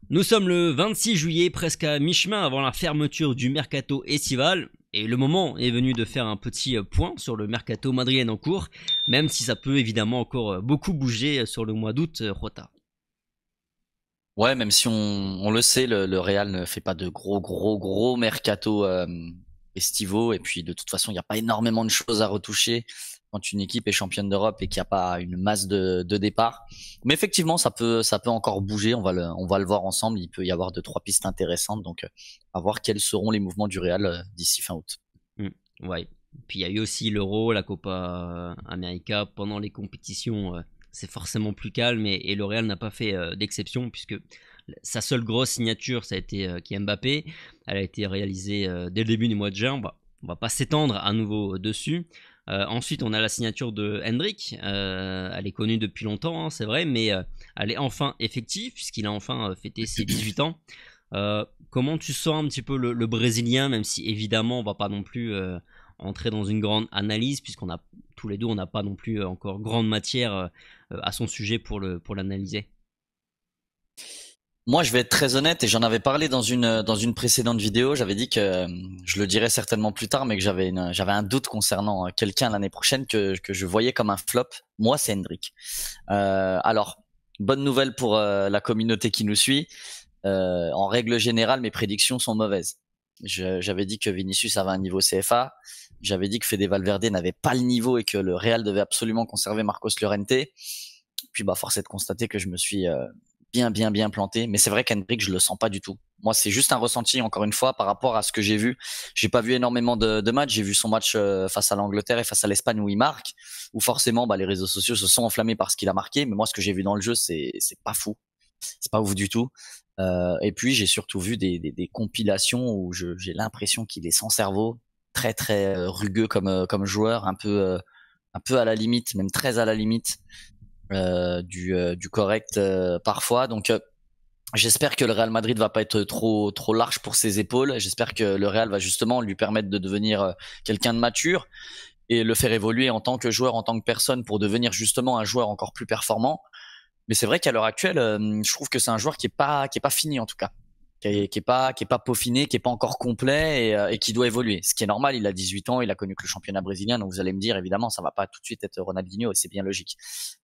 Nous sommes le 26 juillet, presque à mi-chemin avant la fermeture du mercato estival, et le moment est venu de faire un petit point sur le mercato madrilène en cours, même si ça peut évidemment encore beaucoup bouger sur le mois d'août, Rota. Ouais, même si on le sait, le Real ne fait pas de gros mercato estivaux. Et puis de toute façon, il n'y a pas énormément de choses à retoucher quand une équipe est championne d'Europe et qu'il n'y a pas une masse de départ. Mais effectivement, ça peut encore bouger. On va le voir ensemble. Il peut y avoir deux, trois pistes intéressantes. Donc, à voir quels seront les mouvements du Real d'ici fin août. Hmm, ouais. Puis il y a eu aussi l'Euro, la Copa América pendant les compétitions. C'est forcément plus calme et le Real n'a pas fait d'exception puisque sa seule grosse signature ça a été Mbappé. Elle a été réalisée dès le début du mois de juin. On va pas s'étendre à nouveau dessus. Ensuite, on a la signature de Hendrik. Elle est connue depuis longtemps, hein, c'est vrai, mais elle est enfin effective puisqu'il a enfin fêté ses 18 ans. Comment tu sens un petit peu le Brésilien, même si évidemment on va pas non plus entrer dans une grande analyse, puisqu'on a tous les deux, on n'a pas non plus encore grande matière à son sujet pour l'analyser. Moi, je vais être très honnête et j'en avais parlé dans une précédente vidéo. J'avais dit que je le dirais certainement plus tard, mais que j'avais un doute concernant quelqu'un l'année prochaine que je voyais comme un flop. Moi, c'est Hendrik. Alors, bonne nouvelle pour la communauté qui nous suit. En règle générale, mes prédictions sont mauvaises. J'avais dit que Vinicius avait un niveau CFA. J'avais dit que Fede Valverde n'avait pas le niveau et que le Real devait absolument conserver Marcos Llorente. Puis bah force est de constater que je me suis bien planté. Mais c'est vrai qu'Hendrick, je le sens pas du tout. Moi, c'est juste un ressenti, encore une fois, par rapport à ce que j'ai vu. J'ai pas vu énormément de matchs. J'ai vu son match face à l'Angleterre et face à l'Espagne où il marque, où forcément bah, les réseaux sociaux se sont enflammés par ce qu'il a marqué. Mais moi, ce que j'ai vu dans le jeu, c'est pas fou. C'est pas ouf du tout. Et puis, j'ai surtout vu des compilations où j'ai l'impression qu'il est sans cerveau, très rugueux comme joueur, un peu à la limite, même très à la limite du correct parfois. Donc j'espère que le Real Madrid va pas être trop large pour ses épaules. J'espère que le Real va justement lui permettre de devenir quelqu'un de mature et le faire évoluer en tant que joueur, en tant que personne pour devenir justement un joueur encore plus performant. Mais c'est vrai qu'à l'heure actuelle, je trouve que c'est un joueur qui est pas fini en tout cas, qui est pas peaufiné, qui est pas encore complet et qui doit évoluer. Ce qui est normal, il a 18 ans, il a connu que le championnat brésilien, donc vous allez me dire évidemment, ça va pas tout de suite être Ronaldinho et c'est bien logique.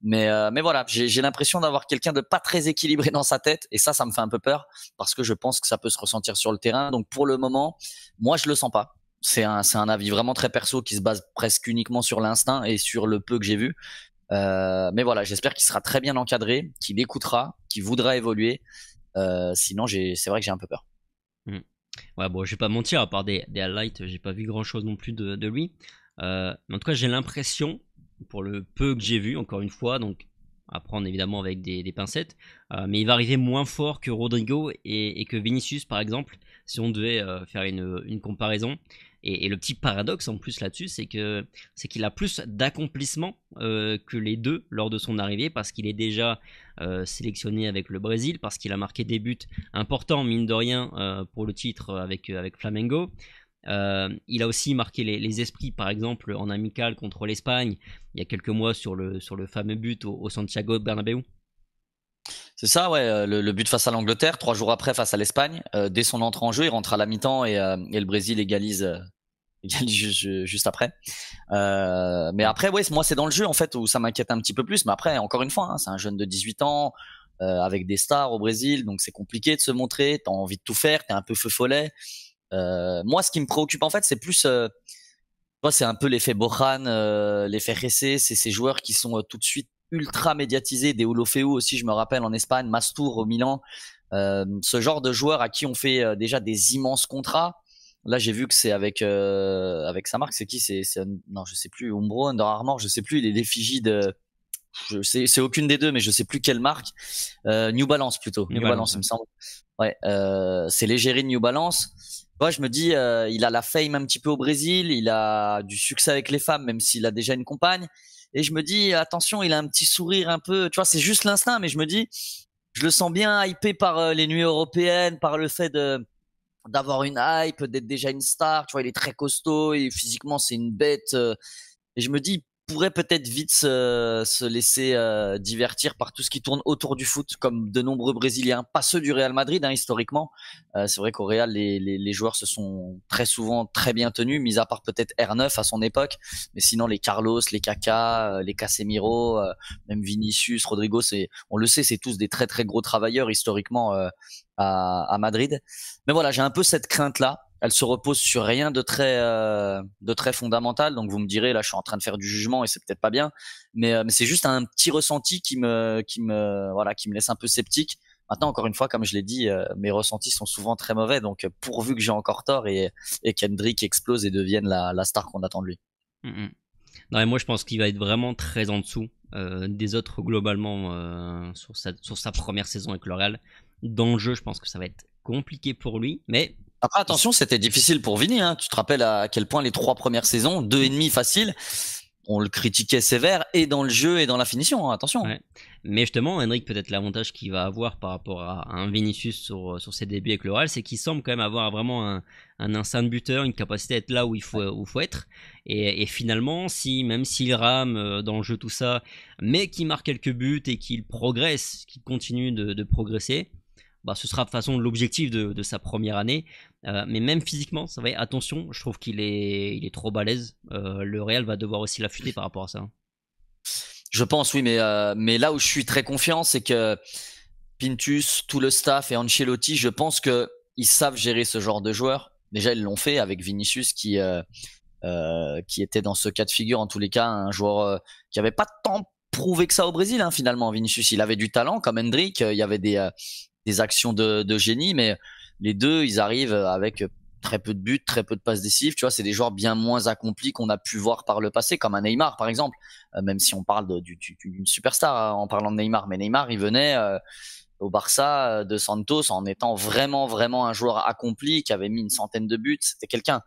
Mais voilà, j'ai l'impression d'avoir quelqu'un de pas très équilibré dans sa tête et ça me fait un peu peur parce que je pense que ça peut se ressentir sur le terrain. Donc pour le moment, moi je le sens pas. C'est un avis vraiment très perso qui se base presque uniquement sur l'instinct et sur le peu que j'ai vu. Mais voilà, j'espère qu'il sera très bien encadré, qu'il écoutera, qu'il voudra évoluer. Sinon, c'est vrai que j'ai un peu peur. Hmm. Ouais, bon, je vais pas mentir, à part des highlights, j'ai pas vu grand chose non plus de lui. Mais en tout cas, j'ai l'impression, pour le peu que j'ai vu, encore une fois, donc à prendre évidemment avec des pincettes, mais il va arriver moins fort que Rodrigo et que Vinicius, par exemple, si on devait faire une comparaison. Et le petit paradoxe en plus là-dessus, c'est qu'il a plus d'accomplissement que les deux lors de son arrivée, parce qu'il est déjà sélectionné avec le Brésil, parce qu'il a marqué des buts importants, mine de rien, pour le titre avec Flamengo. Il a aussi marqué les esprits, par exemple, en amical contre l'Espagne, il y a quelques mois sur le fameux but au Santiago Bernabéu. C'est ça, ouais. Le but face à l'Angleterre, 3 jours après face à l'Espagne. Dès son entrée en jeu, il rentre à la mi-temps et le Brésil égalise. Égalise juste après. Mais Ouais. après, ouais, moi, c'est dans le jeu en fait où ça m'inquiète un petit peu plus. Mais après, encore une fois, hein, c'est un jeune de 18 ans avec des stars au Brésil, donc c'est compliqué de se montrer. T'as envie de tout faire, t'es un peu feu follet. Moi, ce qui me préoccupe en fait, c'est plus moi, c'est un peu l'effet Bojan, l'effet Ressé, c'est ces joueurs qui sont tout de suite ultra médiatisés, des Olofeu aussi, je me rappelle en Espagne, Mastour au Milan, ce genre de joueurs à qui on fait déjà des immenses contrats. Là, j'ai vu que c'est avec sa marque, c'est qui? Non, je sais plus, Umbro, Under Armour, je sais plus, il est l'effigie de, je sais, c'est aucune des deux, mais je sais plus quelle marque. New Balance plutôt, Mais New balance, Balance, il ouais. me semble. Ouais, c'est l'égérie de New Balance. Moi, je me dis, il a la fame un petit peu au Brésil, il a du succès avec les femmes, même s'il a déjà une compagne. Et je me dis, attention, il a un petit sourire un peu, tu vois, c'est juste l'instinct, mais je me dis, je le sens bien hypé par les nuits européennes, par le fait de d'avoir une hype, d'être déjà une star. Tu vois, il est très costaud et physiquement, c'est une bête. Et je me dis, pourrait peut-être vite se laisser divertir par tout ce qui tourne autour du foot, comme de nombreux Brésiliens, pas ceux du Real Madrid historiquement. C'est vrai qu'au Real, les joueurs se sont très souvent très bien tenus, mis à part peut-être R9 à son époque, mais sinon les Carlos, les Kaká, les Casemiro, même Vinicius, Rodrigo, on le sait, c'est tous des très très gros travailleurs historiquement à Madrid. Mais voilà, j'ai un peu cette crainte-là. Elle se repose sur rien de très fondamental. Donc vous me direz, là, je suis en train de faire du jugement et c'est peut-être pas bien, mais c'est juste un petit ressenti qui me laisse un peu sceptique. Maintenant, encore une fois, comme je l'ai dit, mes ressentis sont souvent très mauvais. Donc pourvu que j'ai encore tort et qu'Hendrick explose et devienne la star qu'on attend de lui. Mm, mm. Non, et moi je pense qu'il va être vraiment très en dessous des autres globalement sur sa première saison avec le Real. Dans le jeu, je pense que ça va être compliqué pour lui, mais Après, attention, c'était difficile pour Vini, hein. Tu te rappelles à quel point les 3 premières saisons, 2,5 faciles, on le critiquait sévère et dans le jeu et dans la finition, hein. Attention. ouais. Mais justement, Henrik, peut-être l'avantage qu'il va avoir par rapport à un Vinicius sur ses débuts avec le Real, c'est qu'il semble quand même avoir vraiment un instinct de buteur, une capacité à être là où il faut être. Et finalement, même s'il rame dans le jeu tout ça, mais qu'il marque quelques buts et qu'il progresse, qu'il continue de progresser, bah, ce sera de toute façon l'objectif de sa première année. Mais même physiquement, ça va être, attention, je trouve qu'il est trop balèze. Le Real va devoir aussi l'affûter par rapport à ça. Je pense, oui, mais là où je suis très confiant, c'est que Pintus, tout le staff et Ancelotti, je pense que ils savent gérer ce genre de joueurs. Déjà, ils l'ont fait avec Vinicius qui était dans ce cas de figure, en tous les cas, un joueur qui avait pas tant prouvé que ça au Brésil, hein, finalement. Vinicius, il avait du talent comme Hendrick, il y avait des actions de génie, mais les deux, ils arrivent avec très peu de buts, très peu de passes décisives. Tu vois, c'est des joueurs bien moins accomplis qu'on a pu voir par le passé, comme un Neymar, par exemple. Même si on parle d'une superstar hein, en parlant de Neymar, mais Neymar, il venait au Barça de Santos en étant vraiment, vraiment un joueur accompli qui avait mis une centaine de buts. C'était quelqu'un.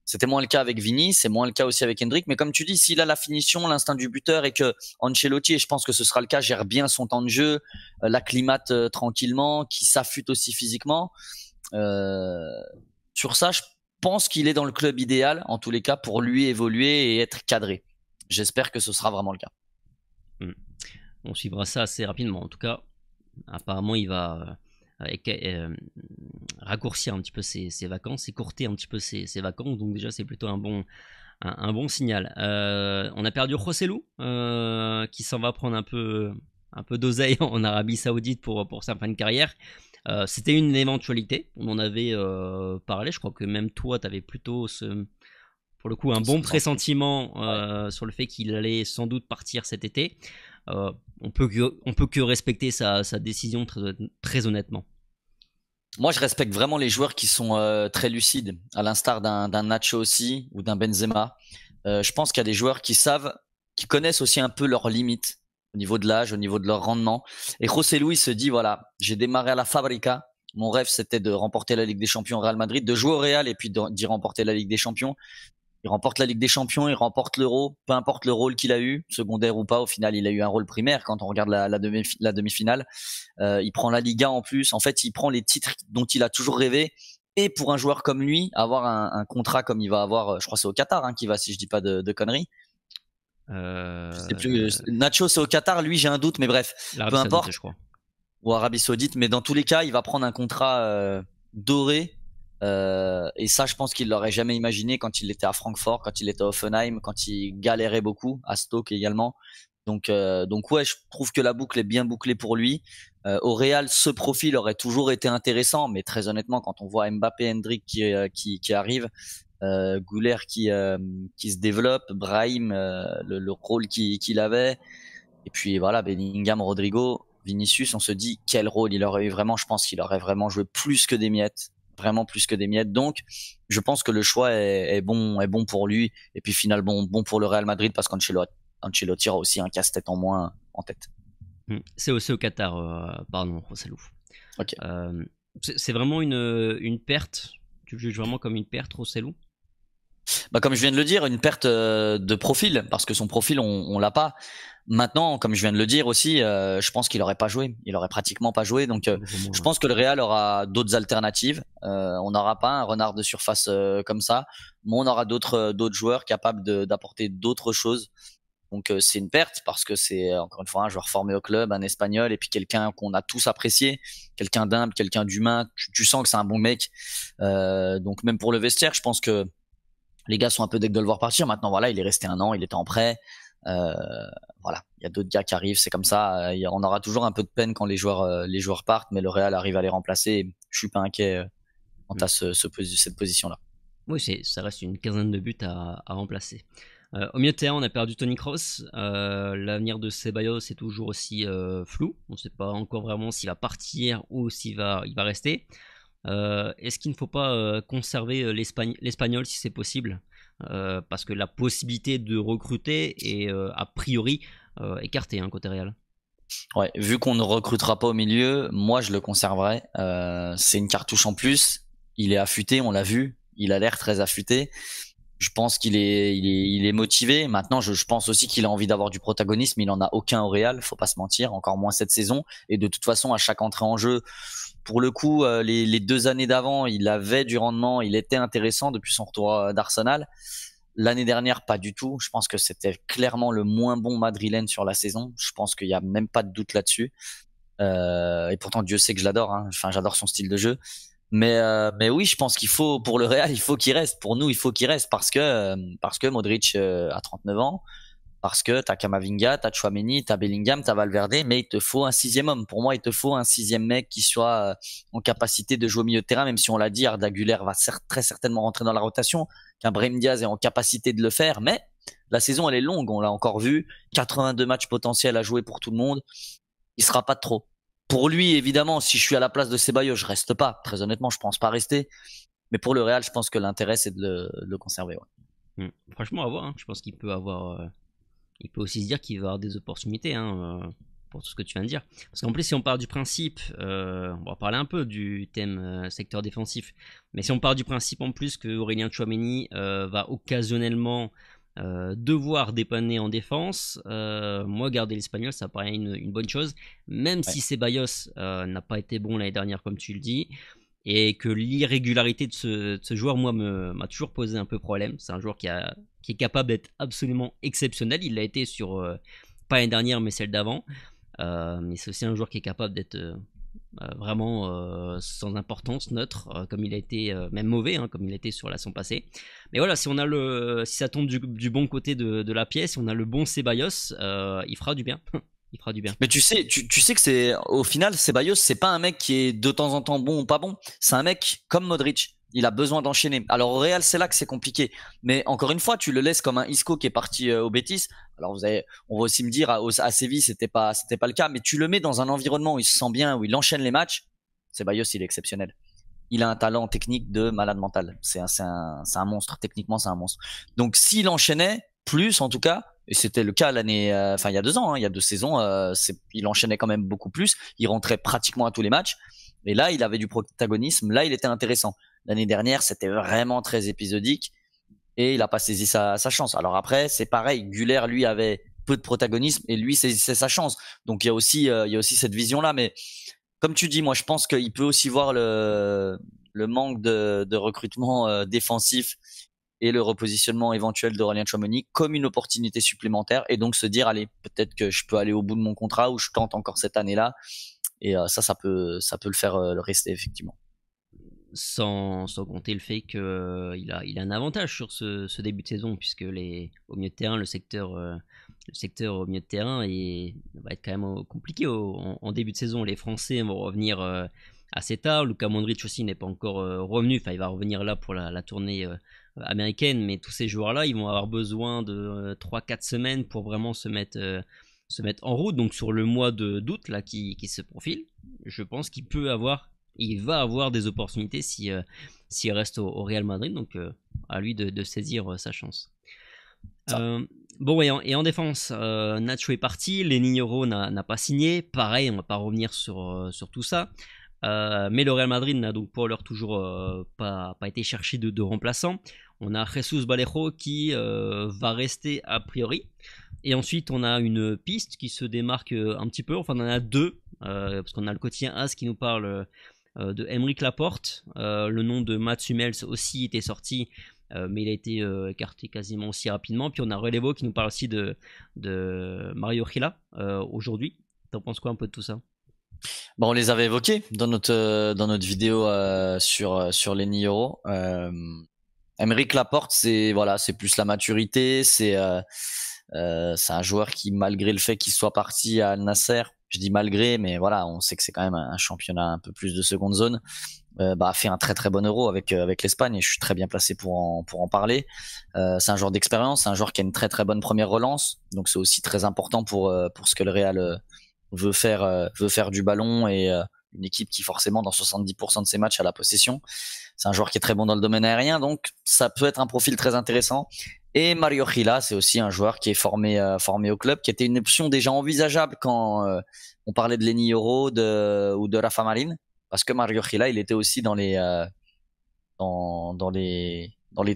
C'était moins le cas avec Vini, c'est moins le cas aussi avec Hendrick. Mais comme tu dis, s'il a la finition, l'instinct du buteur et que Ancelotti, et je pense que ce sera le cas, gère bien son temps de jeu, l'acclimate tranquillement, qui s'affûte aussi physiquement. Sur ça, je pense qu'il est dans le club idéal, en tous les cas, pour lui évoluer et être cadré. J'espère que ce sera vraiment le cas. On suivra ça assez rapidement. En tout cas, apparemment, il va raccourcir un petit peu ses vacances, écourter un petit peu ses vacances. Donc déjà, c'est plutôt un bon signal. On a perdu Joselu, qui s'en va prendre un peu d'oseille en Arabie Saoudite pour sa fin de carrière. C'était une éventualité, on en avait parlé, je crois que même toi tu avais plutôt pour le coup un bon pressentiment sur le fait qu'il allait sans doute partir cet été. On peut que respecter sa décision très honnêtement. Moi je respecte vraiment les joueurs qui sont très lucides, à l'instar d'un Nacho aussi ou d'un Benzema. Je pense qu'il y a des joueurs qui connaissent aussi un peu leurs limites au niveau de l'âge, au niveau de leur rendement. Et Joselu, il se dit, voilà, j'ai démarré à la Fabrica. Mon rêve, c'était de remporter la Ligue des Champions au Real Madrid, de jouer au Real et puis d'y remporter la Ligue des Champions. Il remporte la Ligue des Champions, il remporte l'Euro, peu importe le rôle qu'il a eu, secondaire ou pas, au final, il a eu un rôle primaire quand on regarde la demi-finale. Il prend la Liga en plus. En fait, il prend les titres dont il a toujours rêvé. Et pour un joueur comme lui, avoir un contrat comme il va avoir, je crois que c'est au Qatar hein, qu'il va, si je dis pas de conneries. Je sais plus. Nacho, c'est au Qatar. Lui, j'ai un doute, mais bref, peu importe. Je crois. Ou Arabie Saoudite, mais dans tous les cas, il va prendre un contrat doré. Et ça, je pense qu'il l'aurait jamais imaginé quand il était à Francfort, quand il était à Hoffenheim, quand il galérait beaucoup, à Stoke également. Donc ouais, je trouve que la boucle est bien bouclée pour lui. Au Real, ce profil aurait toujours été intéressant, mais très honnêtement, quand on voit Mbappé, Hendrick qui arrive, Gouler qui se développe, Brahim le rôle qu'il avait, et puis voilà Bellingham, Rodrigo, Vinicius, on se dit quel rôle il aurait eu vraiment. Je pense qu'il aurait vraiment joué plus que des miettes, vraiment plus que des miettes. Donc je pense que le choix est bon pour lui, et puis finalement bon pour le Real Madrid parce qu'Ancelotti aura aussi un casse-tête en moins en tête. C'est aussi au Qatar, pardon, Joselu. Ok. C'est vraiment une perte. Tu le juges vraiment comme une perte, Joselu? Bah comme je viens de le dire, une perte de profil, parce que son profil on l'a pas. Maintenant, comme je viens de le dire aussi, je pense qu'il aurait pas joué. Il aurait pratiquement pas joué. Donc je pense que le Real aura d'autres alternatives. On n'aura pas un renard de surface comme ça, mais on aura d'autres joueurs capables d'apporter d'autres choses. Donc c'est une perte parce que c'est encore une fois un joueur formé au club, un Espagnol et puis quelqu'un qu'on a tous apprécié, quelqu'un d'humble, quelqu'un d'humain. Tu sens que c'est un bon mec. Donc même pour le vestiaire, je pense que les gars sont un peu deg de le voir partir. Maintenant voilà, il est resté 1 an, il était en prêt. Voilà, il y a d'autres gars qui arrivent, c'est comme ça. On aura toujours un peu de peine quand les joueurs partent, mais le Real arrive à les remplacer. Je suis pas inquiet quant à cette position-là. Oui, ça reste une quinzaine de buts à remplacer. Au milieu de terrain, on a perdu Toni Kroos. L'avenir de Ceballos est toujours aussi flou. On ne sait pas encore vraiment s'il va partir ou il va rester. Est-ce qu'il ne faut pas conserver l'Espagnol si c'est possible, parce que la possibilité de recruter est a priori écartée côté Real. Ouais, vu qu'on ne recrutera pas au milieu, moi je le conserverai. C'est une cartouche en plus. Il est affûté, on l'a vu. Il a l'air très affûté. Je pense qu'il est motivé. Maintenant, je pense aussi qu'il a envie d'avoir du protagonisme. Il en a aucun au Real, faut pas se mentir, encore moins cette saison. Et de toute façon, à chaque entrée en jeu, pour le coup, les 2 années d'avant, il avait du rendement, il était intéressant depuis son retour d'Arsenal. L'année dernière, pas du tout. Je pense que c'était clairement le moins bon madrilène sur la saison. Je pense qu'il y a même pas de doute là-dessus. Et pourtant, Dieu sait que je l'adore. Hein. Enfin, j'adore son style de jeu. Mais oui, je pense qu'il faut, pour le Real, il faut qu'il reste. Pour nous, il faut qu'il reste parce que Modric a 39 ans, parce que t'as Camavinga, t'as Tchouaméni, t'as Bellingham, t'as Valverde, mais il te faut un 6e homme. Pour moi, il te faut un 6e mec qui soit en capacité de jouer au milieu de terrain, même si on l'a dit, Arda Güler va très certainement rentrer dans la rotation, qu'un Brahim Diaz est en capacité de le faire, mais la saison, elle est longue, on l'a encore vu, 82 matchs potentiels à jouer pour tout le monde, il sera pas de trop. Pour lui, évidemment, si je suis à la place de Ceballos, je reste pas. Très honnêtement, je pense pas rester. Mais pour le Real, je pense que l'intérêt, c'est de le conserver. Ouais. Franchement, à voir. Hein. Je pense qu'il peut avoir. Il peut aussi se dire qu'il va avoir des opportunités pour tout ce que tu viens de dire. Parce qu'en plus, si on part du principe, on va parler un peu du thème secteur défensif. Mais si on part du principe en plus que Aurélien Tchouaméni va occasionnellement devoir dépanner en défense, moi garder l'Espagnol ça paraît une bonne chose, même si Ceballos n'a pas été bon l'année dernière comme tu le dis, et que l'irrégularité de ce joueur moi m'a toujours posé un peu problème. C'est un joueur qui est capable d'être absolument exceptionnel, il l'a été sur pas l'année dernière mais celle d'avant, mais c'est aussi un joueur qui est capable d'être vraiment sans importance, neutre, comme il a été, même mauvais, comme il a été sur la saison passée. Mais voilà, si ça tombe du bon côté de la pièce, si on a le bon Ceballos, il fera du bien. Il fera du bien. Mais tu sais que c'est au final Ceballos, c'est pas un mec qui est de temps en temps bon ou pas bon. C'est un mec comme Modric. Il a besoin d'enchaîner. Alors au Real, c'est là que c'est compliqué. Mais encore une fois, tu le laisses comme un Isco qui est parti au Betis. Alors on va aussi me dire à Séville, c'était pas le cas. Mais tu le mets dans un environnement où il se sent bien, où il enchaîne les matchs. Ceballos, il est exceptionnel. Il a un talent technique de malade mental. C'est un monstre. Techniquement, c'est un monstre. Donc s'il enchaînait plus, en tout cas. Et c'était le cas l'année, il y a 2 ans, il y a 2 saisons, il enchaînait quand même beaucoup plus. Il rentrait pratiquement à tous les matchs. Et là, il avait du protagonisme. Là, il était intéressant. L'année dernière, c'était vraiment très épisodique et il a pas saisi sa chance. Alors après, c'est pareil. Güler, lui, avait peu de protagonisme et lui saisissait sa chance. Donc il y a aussi cette vision-là. Mais comme tu dis, moi, je pense qu'il peut aussi voir le manque de recrutement défensif et le repositionnement éventuel d'Aurélien Tchouaméni comme une opportunité supplémentaire et donc se dire allez, peut-être que je peux aller au bout de mon contrat ou je tente encore cette année-là et ça peut le faire rester effectivement. Sans compter le fait qu'il a un avantage sur ce début de saison puisque au milieu de terrain le secteur au milieu de terrain va être quand même compliqué en début de saison. Les Français vont revenir assez tard. Luka Modric aussi n'est pas encore revenu, enfin il va revenir là pour la tournée américaine, mais tous ces joueurs-là, ils vont avoir besoin de 3-4 semaines pour vraiment se mettre en route. Donc sur le mois d'août là qui se profile, je pense il va avoir des opportunités s'il reste au Real Madrid. Donc à lui de saisir sa chance. Bon, et en défense, Nacho est parti, Lénigoro n'a pas signé. Pareil, on va pas revenir sur tout ça. Mais le Real Madrid n'a donc pour l'heure toujours pas été cherché de remplaçant. On a Jesus Vallejo qui va rester a priori. Et ensuite, on a une piste qui se démarque un petit peu. Enfin, on en a 2. Parce qu'on a le quotidien AS qui nous parle de Aymeric Laporte. Le nom de Mats Hummels aussi était sorti mais il a été écarté quasiment aussi rapidement. Puis on a Relevo qui nous parle aussi de Mario Gila aujourd'hui. T'en penses quoi un peu de tout ça? Bon, on les avait évoqués dans notre vidéo sur les Euro. Aymeric Laporte, c'est plus la maturité, c'est un joueur qui, malgré le fait qu'il soit parti à Al Nasser, je dis malgré, mais voilà, on sait que c'est quand même un championnat un peu plus de seconde zone, a fait un très très bon Euro avec l'Espagne, et je suis très bien placé pour en parler. C'est un joueur d'expérience, c'est un joueur qui a une très très bonne première relance, donc c'est aussi très important pour ce que le Real veut faire du ballon, et une équipe qui forcément dans 70% de ses matchs a la possession. C'est un joueur qui est très bon dans le domaine aérien, donc ça peut être un profil très intéressant. Et Mario Gila, c'est aussi un joueur qui est formé au club, qui était une option déjà envisageable quand on parlait de Lenny Euro ou de Rafa Marin, parce que Mario Gila, il était aussi dans les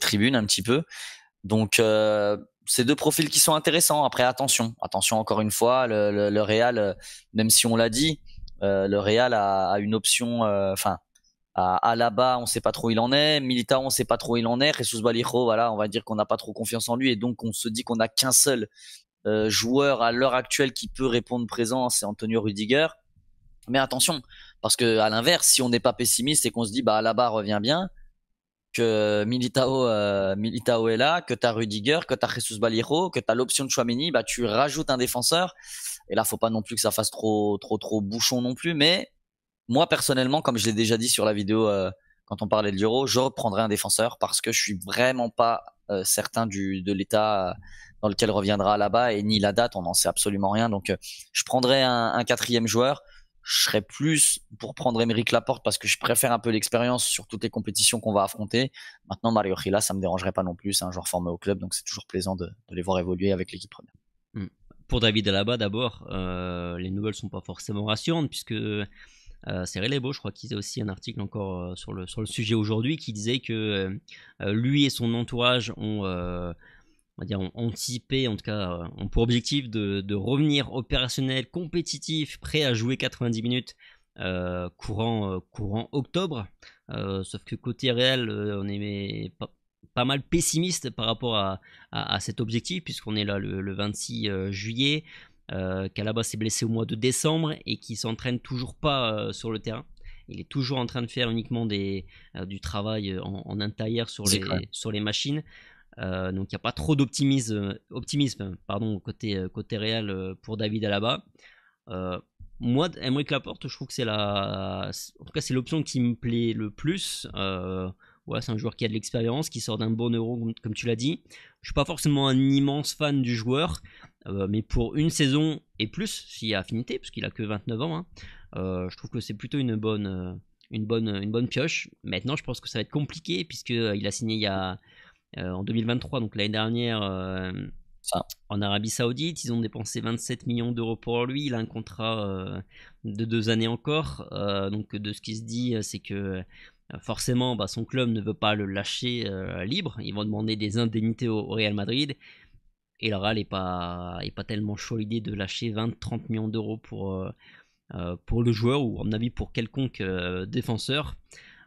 tribunes un petit peu. Donc c'est deux profils qui sont intéressants. Après, attention encore une fois, le Real, même si on l'a dit, le Real a une option, à Alaba, on sait pas trop où il en est. Militao, on sait pas trop où il en est. Jesus Baliro, voilà, on va dire qu'on n'a pas trop confiance en lui, et donc on se dit qu'on n'a qu'un seul joueur à l'heure actuelle qui peut répondre présent, c'est Antonio Rudiger. Mais attention, parce que à l'inverse, si on n'est pas pessimiste et qu'on se dit Alaba revient bien, que Militao est là, que t'as Rudiger, que t'as Jesus Baliro, que t'as l'option de Tchouaméni, tu rajoutes un défenseur. Et là, faut pas non plus que ça fasse trop bouchon non plus, mais moi, personnellement, comme je l'ai déjà dit sur la vidéo quand on parlait de l'Euro, je reprendrai un défenseur parce que je suis vraiment pas certain de l'état dans lequel reviendra là-bas, et ni la date, on n'en sait absolument rien. Donc, je prendrai un quatrième joueur. Je serais plus pour prendre Aymeric Laporte parce que je préfère un peu l'expérience sur toutes les compétitions qu'on va affronter. Maintenant, Mario Gila, ça me dérangerait pas non plus. C'est un joueur formé au club, donc c'est toujours plaisant de les voir évoluer avec l'équipe première. Pour David Alaba, d'abord, les nouvelles sont pas forcément rassurantes puisque c'est Relebo, je crois qu'il y a aussi un article encore sur le sujet aujourd'hui qui disait que lui et son entourage ont anticipé, en tout cas, ont pour objectif de revenir opérationnel, compétitif, prêt à jouer 90 minutes courant octobre. Sauf que côté réel, on est pas mal pessimiste par rapport à cet objectif, puisqu'on est là le 26 juillet. Qu'Alaba s'est blessé au mois de décembre et qui s'entraîne toujours pas sur le terrain. Il est toujours en train de faire uniquement du travail en intérieur sur les machines. Donc il n'y a pas trop d'optimisme côté réel pour David Alaba. Moi, Aymeric Laporte, je trouve que c'est l'option qui me plaît le plus. C'est un joueur qui a de l'expérience, qui sort d'un bon Euro, comme tu l'as dit. Je suis pas forcément un immense fan du joueur, mais pour une saison et plus, s'il y a affinité, parce qu'il a que 29 ans, je trouve que c'est plutôt une bonne pioche. Maintenant, je pense que ça va être compliqué, puisqu'il a signé en 2023, donc l'année dernière, en Arabie Saoudite. Ils ont dépensé 27 millions d'euros pour lui. Il a un contrat de 2 années encore. Donc de ce qui se dit, c'est que forcément son club ne veut pas le lâcher libre. Ils vont demander des indemnités au Real Madrid. Et le Real n'est pas tellement chaud l'idée de lâcher 20-30 millions d'euros pour le joueur, ou à mon avis pour quelconque défenseur.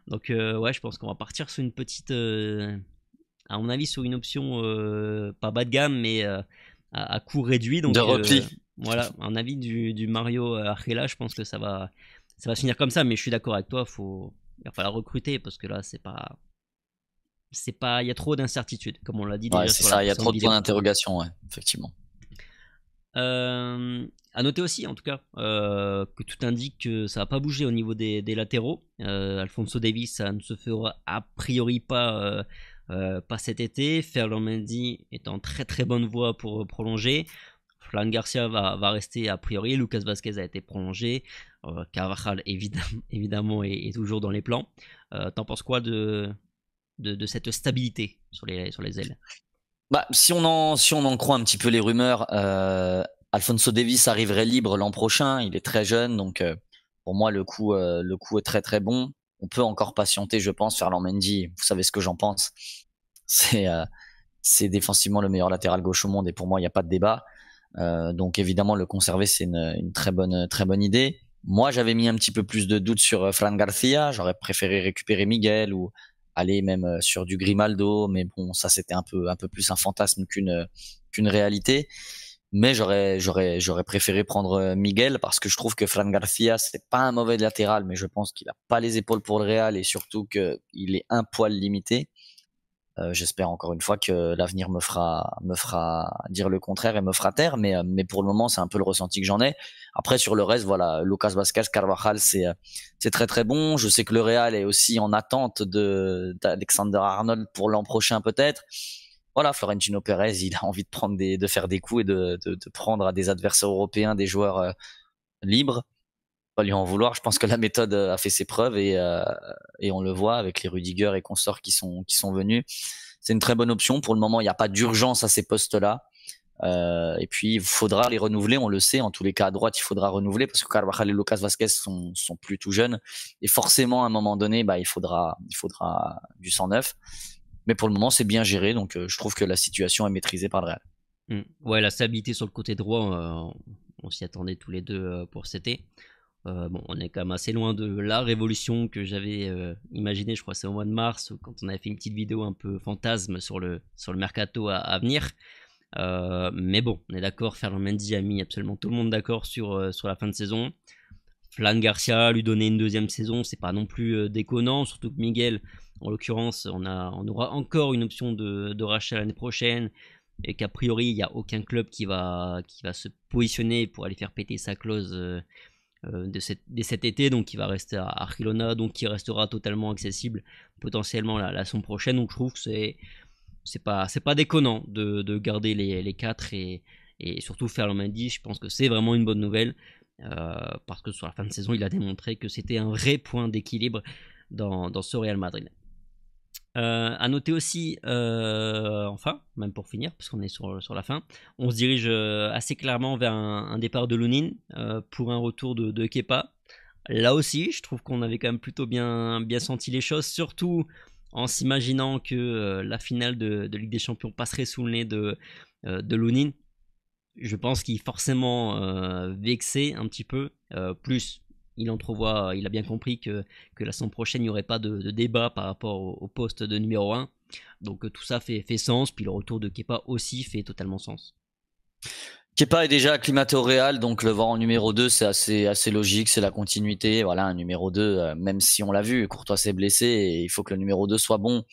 Donc je pense qu'on va partir sur une petite... à mon avis sur une option pas bas de gamme, mais à coût réduit. Donc, de repli. Voilà, un avis du Mario Archela, je pense que ça va se finir comme ça, mais je suis d'accord avec toi, il va falloir recruter parce que là, il y a trop d'incertitudes, comme on l'a dit déjà. C'est ça, il y a trop de points d'interrogation, effectivement. À noter aussi, en tout cas, que tout indique que ça va pas bouger au niveau des latéraux. Alphonso Davies, ça ne se fera a priori pas cet été. Ferland Mendy est en très très bonne voie pour prolonger. Fran Garcia va rester a priori. Lucas Vazquez a été prolongé. Carvajal évidemment est toujours dans les plans. T'en penses quoi de cette stabilité sur les ailes? Si on en croit un petit peu les rumeurs, Alphonso Davies arriverait libre l'an prochain. Il est très jeune, donc pour moi le coup est très très bon. On peut encore patienter, je pense. Ferland Mendy, vous savez ce que j'en pense. C'est défensivement le meilleur latéral gauche au monde, et pour moi il n'y a pas de débat. Donc évidemment le conserver, c'est une très bonne idée. Moi j'avais mis un petit peu plus de doute sur Fran Garcia. J'aurais préféré récupérer Miguel ou aller même sur du Grimaldo, mais bon, ça c'était un peu plus un fantasme qu'une réalité. Mais j'aurais préféré prendre Miguel parce que je trouve que Fran Garcia c'est pas un mauvais latéral, mais je pense qu'il a pas les épaules pour le Real et surtout que il est un poil limité. J'espère encore une fois que l'avenir me fera dire le contraire et me fera taire, mais pour le moment c'est un peu le ressenti que j'en ai. Après sur le reste, voilà, Lucas Vazquez, Carvajal, c'est très très bon. Je sais que le Real est aussi en attente d'Alexander Arnold pour l'an prochain peut-être. Voilà, Florentino Pérez, il a envie de faire des coups et de prendre à des adversaires européens des joueurs libres. Pas lui en vouloir. Je pense que la méthode a fait ses preuves et on le voit avec les Rudiger et consorts qui sont venus. C'est une très bonne option. Pour le moment, il n'y a pas d'urgence à ces postes-là. Et puis, il faudra les renouveler. On le sait. En tous les cas, à droite, il faudra renouveler parce que Carvajal et Lucas Vazquez sont plus tout jeunes. Et forcément, à un moment donné, bah, il faudra du sang neuf. Mais pour le moment, c'est bien géré. Donc, je trouve que la situation est maîtrisée par le Real. Ouais, la stabilité sur le côté droit, on s'y attendait tous les deux pour cet été. Bon, on est quand même assez loin de la révolution que j'avais imaginée, je crois que c'est au mois de mars, quand on avait fait une petite vidéo un peu fantasme sur le mercato à venir. Mais bon, on est d'accord, Ferland Mendy a mis absolument tout le monde d'accord sur la fin de saison. Flan Garcia, lui donner une deuxième saison, c'est pas non plus déconnant, surtout que Miguel, en l'occurrence, on aura encore une option de rachat l'année prochaine, et qu'a priori, il n'y a aucun club qui va se positionner pour aller faire péter sa clause de cet été, donc il va rester à Archilona, donc qui restera totalement accessible potentiellement la saison prochaine. Donc je trouve que c'est pas déconnant de garder les quatre et surtout faire le Mendy. Je pense que c'est vraiment une bonne nouvelle parce que sur la fin de saison il a démontré que c'était un vrai point d'équilibre dans ce Real Madrid. À noter aussi, enfin, même pour finir, parce qu'on est sur la fin, on se dirige assez clairement vers un départ de Lunin pour un retour de Kepa. Là aussi, je trouve qu'on avait quand même plutôt bien senti les choses, surtout en s'imaginant que la finale de Ligue des Champions passerait sous le nez de Lunin. Je pense qu'il est forcément vexé un petit peu, plus il entrevoit, il a bien compris que la saison prochaine, il n'y aurait pas de débat par rapport au poste de numéro 1. Donc tout ça fait sens, puis le retour de Kepa aussi fait totalement sens. Kepa est déjà acclimaté au Real, donc le voir en numéro 2, c'est assez logique, c'est la continuité. Voilà, un numéro 2, même si on l'a vu, Courtois s'est blessé, et il faut que le numéro 2 soit bon.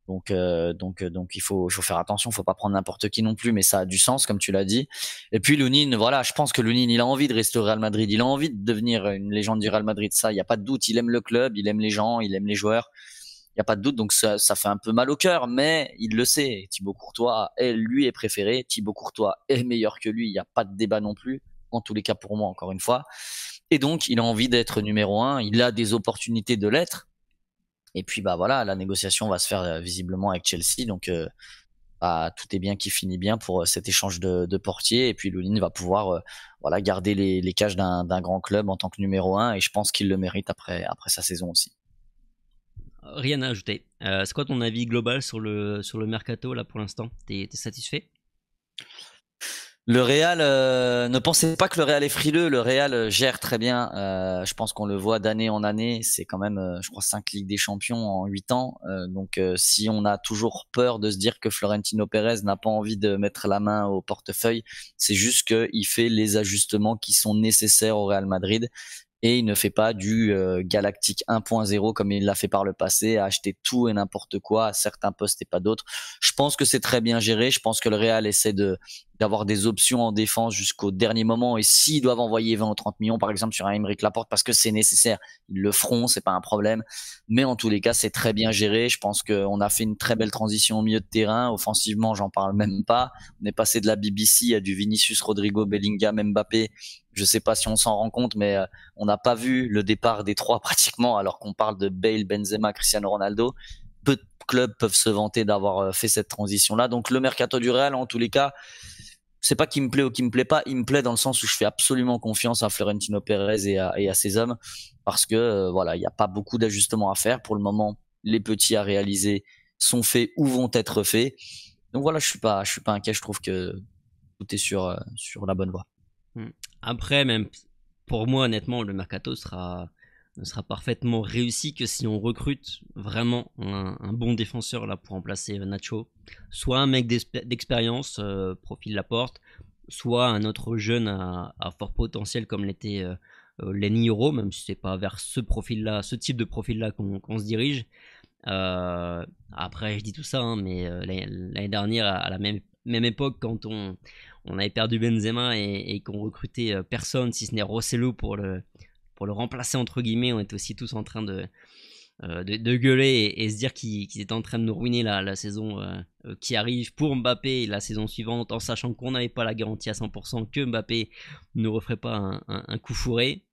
Donc il faut faire attention, faut pas prendre n'importe qui non plus, mais ça a du sens comme tu l'as dit. Et puis Lunin, voilà, je pense que Lunin, il a envie de rester au Real Madrid, il a envie de devenir une légende du Real Madrid, ça, il y a pas de doute, il aime le club, il aime les gens, il aime les joueurs. Il y a pas de doute, donc ça fait un peu mal au cœur, mais il le sait. Thibaut Courtois, lui est préféré, Thibaut Courtois est meilleur que lui, il n'y a pas de débat non plus, en tous les cas pour moi, encore une fois. Et donc, il a envie d'être numéro 1, il a des opportunités de l'être. Et puis bah voilà, la négociation va se faire visiblement avec Chelsea, donc bah, tout est bien qui finit bien pour cet échange de portier. Et puis Lunin va pouvoir voilà garder les cages d'un grand club en tant que numéro 1, et je pense qu'il le mérite après sa saison aussi. Rien à ajouter. C'est quoi ton avis global sur le mercato là pour l'instant? T'es satisfait? Le Real, ne pensez pas que le Real est frileux. Le Real gère très bien. Je pense qu'on le voit d'année en année. C'est quand même, je crois, 5 Ligues des Champions en 8 ans. Donc, si on a toujours peur de se dire que Florentino Pérez n'a pas envie de mettre la main au portefeuille, c'est juste qu'il fait les ajustements qui sont nécessaires au Real Madrid. Et il ne fait pas du Galactique 1.0 comme il l'a fait par le passé, à acheter tout et n'importe quoi à certains postes et pas d'autres. Je pense que c'est très bien géré. Je pense que le Real essaie d'avoir des options en défense jusqu'au dernier moment. Et s'ils doivent envoyer 20 ou 30 millions, par exemple, sur un Aymeric Laporte, parce que c'est nécessaire, ils le feront, c'est pas un problème. Mais en tous les cas, c'est très bien géré. Je pense qu'on a fait une très belle transition au milieu de terrain. Offensivement, j'en parle même pas. On est passé de la BBC à du Vinicius, Rodrigo, Bellingham, Mbappé. Je sais pas si on s'en rend compte, mais on n'a pas vu le départ des trois pratiquement, alors qu'on parle de Bale, Benzema, Cristiano Ronaldo. Peu de clubs peuvent se vanter d'avoir fait cette transition-là. Donc le mercato du Real, en tous les cas, c'est pas qui me plaît ou qui me plaît pas. Il me plaît dans le sens où je fais absolument confiance à Florentino Pérez et à ses hommes, parce que voilà, il n'y a pas beaucoup d'ajustements à faire pour le moment. Les petits à réaliser sont faits ou vont être faits. Donc voilà, je suis pas inquiet. Je trouve que tout est sur la bonne voie. Après, même pour moi, honnêtement, le mercato ne sera parfaitement réussi que si on recrute vraiment un bon défenseur là pour remplacer Nacho. Soit un mec d'expérience, profil Laporte, soit un autre jeune à fort potentiel comme l'était Lenny Euro, même si c'est pas vers ce profil-là, ce type de profil-là qu'on se dirige. Après, je dis tout ça, hein, mais l'année dernière, à la même époque, quand on avait perdu Benzema et qu'on recrutait personne, si ce n'est Rosselló pour le remplacer, entre guillemets, on était aussi tous en train de gueuler et se dire qu'ils étaient en train de nous ruiner la saison qui arrive pour Mbappé la saison suivante, en sachant qu'on n'avait pas la garantie à 100% que Mbappé ne referait pas un coup fourré.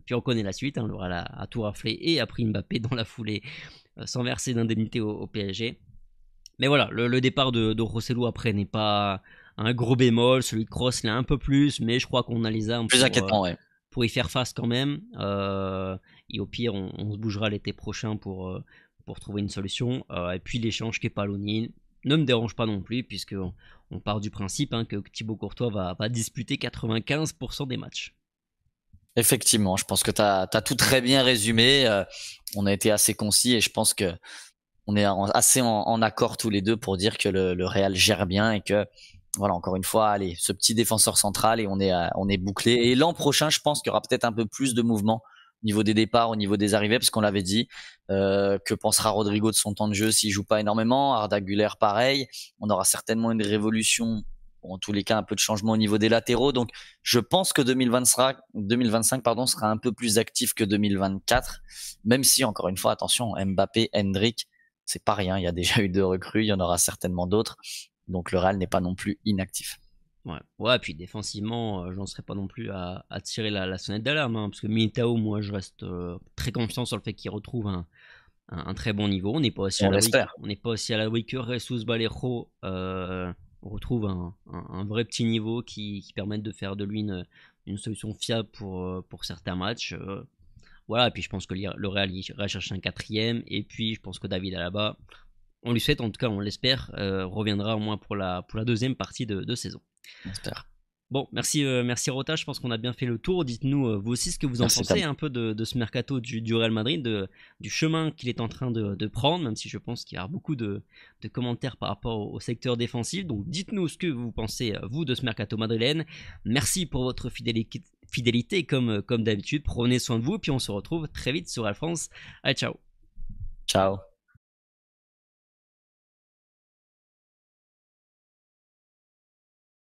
Puis on connaît la suite, hein, le Real a tout raflé et a pris Mbappé dans la foulée sans verser d'indemnité au PSG. Mais voilà, le départ de Rosselló après n'est pas un gros bémol, celui de Kroos l'est un peu plus, mais je crois qu'on a les armes Plus inquiétant, ouais. pour y faire face quand même. Et au pire, on se bougera l'été prochain pour trouver une solution. Et puis l'échange Kepa-Lonine ne me dérange pas non plus, puisque on part du principe que Thibaut Courtois va disputer 95% des matchs. Effectivement, je pense que tu as tout très bien résumé. On a été assez concis et je pense que on est assez en accord tous les deux pour dire que le Real gère bien et que voilà, encore une fois, allez, ce petit défenseur central et on est bouclé. Et l'an prochain, je pense qu'il y aura peut-être un peu plus de mouvement au niveau des départs, au niveau des arrivées, parce qu'on l'avait dit. Que pensera Rodrigo de son temps de jeu s'il joue pas énormément? Arda Güler, pareil. On aura certainement une révolution, en tous les cas un peu de changement au niveau des latéraux. Donc, je pense que 2025 sera un peu plus actif que 2024, même si encore une fois, attention, Mbappé, Hendrick, c'est pas rien. Il y a déjà eu 2 recrues, il y en aura certainement d'autres. Donc le Real n'est pas non plus inactif. Ouais, puis défensivement, j'en serais pas non plus à tirer la sonnette d'alarme, parce que Militao, moi, je reste très confiant sur le fait qu'il retrouve un très bon niveau. On n'est pas aussi à l'abri que Jesus Vallejo retrouve un vrai petit niveau qui permette de faire de lui une solution fiable pour certains matchs. Voilà, et puis je pense que le Real ira chercher un quatrième, et puis je pense que David Alaba, on lui souhaite, en tout cas on l'espère, reviendra au moins pour la deuxième partie de saison. J'espère. Bon, merci Rota, je pense qu'on a bien fait le tour. Dites-nous vous aussi ce que vous en pensez un peu de ce mercato du Real Madrid, du chemin qu'il est en train de prendre, même si je pense qu'il y aura beaucoup de commentaires par rapport au secteur défensif. Donc dites-nous ce que vous pensez, vous, de ce mercato madrilène. Merci pour votre fidélité comme d'habitude. Prenez soin de vous, puis on se retrouve très vite sur Real France. Allez, ciao. Ciao.